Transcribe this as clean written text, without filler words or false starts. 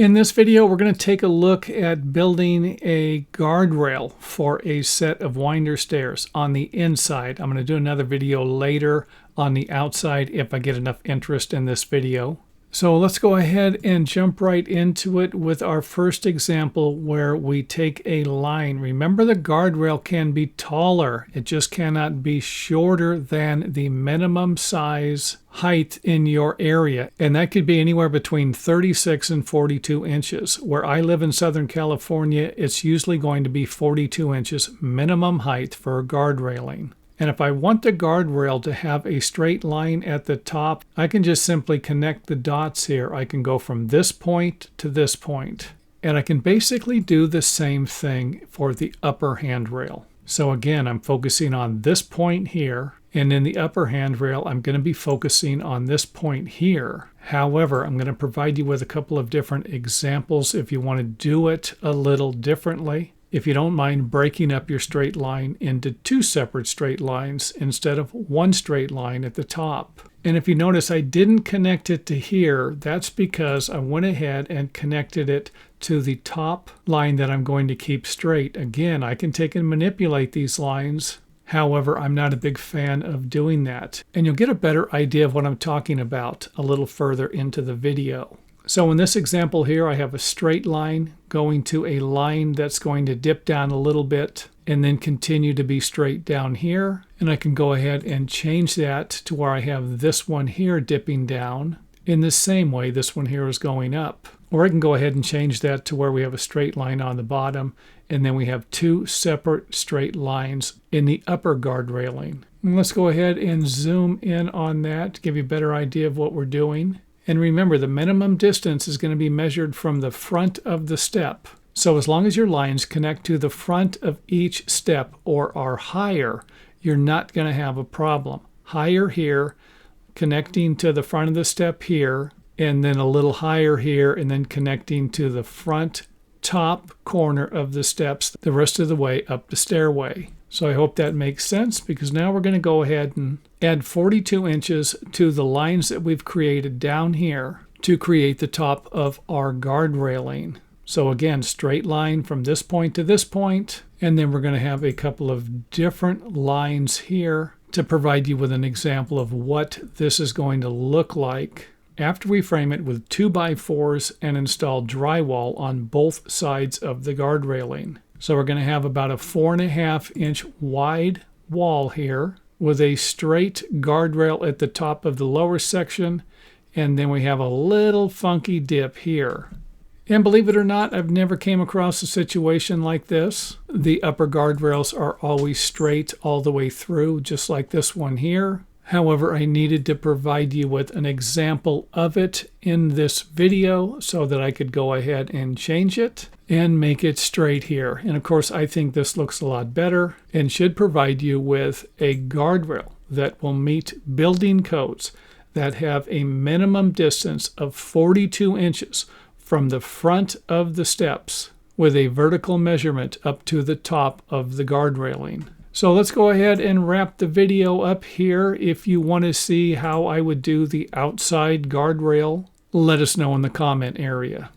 In this video, we're going to take a look at building a guardrail for a set of winder stairs on the inside. I'm going to do another video later on the outside if I get enough interest in this video. So let's go ahead and jump right into it with our first example where we take a line. Remember, the guardrail can be taller. It just cannot be shorter than the minimum size height in your area. And that could be anywhere between 36 and 42 inches. Where I live in Southern California, it's usually going to be 42 inches minimum height for guard railing. And if I want the guardrail to have a straight line at the top, I can just simply connect the dots here. I can go from this point to this point. And I can basically do the same thing for the upper handrail. So again, I'm focusing on this point here. And in the upper handrail, I'm going to be focusing on this point here. However, I'm going to provide you with a couple of different examples if you want to do it a little differently. If you don't mind breaking up your straight line into two separate straight lines instead of one straight line at the top. And if you notice I didn't connect it to here, that's because I went ahead and connected it to the top line that I'm going to keep straight. Again, I can take and manipulate these lines. However, I'm not a big fan of doing that. And you'll get a better idea of what I'm talking about a little further into the video. So in this example here, I have a straight line going to a line that's going to dip down a little bit and then continue to be straight down here. And I can go ahead and change that to where I have this one here dipping down. In the same way, this one here is going up. Or I can go ahead and change that to where we have a straight line on the bottom and then we have two separate straight lines in the upper guard railing. And let's go ahead and zoom in on that to give you a better idea of what we're doing. And remember, the minimum distance is going to be measured from the front of the step. So as long as your lines connect to the front of each step or are higher, you're not going to have a problem. Higher here, connecting to the front of the step here, and then a little higher here, and then connecting to the front top corner of the steps the rest of the way up the stairway. So I hope that makes sense, because now we're going to go ahead and add 42 inches to the lines that we've created down here to create the top of our guard railing. So again, straight line from this point to this point, and then we're going to have a couple of different lines here to provide you with an example of what this is going to look like after we frame it with 2x4s and install drywall on both sides of the guard railing. So we're going to have about a 4.5 inch wide wall here with a straight guardrail at the top of the lower section, and then we have a little funky dip here. And believe it or not, I've never came across a situation like this. The upper guardrails are always straight all the way through, just like this one here. However, I needed to provide you with an example of it in this video so that I could go ahead and change it and make it straight here. And of course, I think this looks a lot better and should provide you with a guardrail that will meet building codes that have a minimum distance of 42 inches from the front of the steps with a vertical measurement up to the top of the guard railing. So let's go ahead and wrap the video up here. If you want to see how I would do the outside guardrail, let us know in the comment area.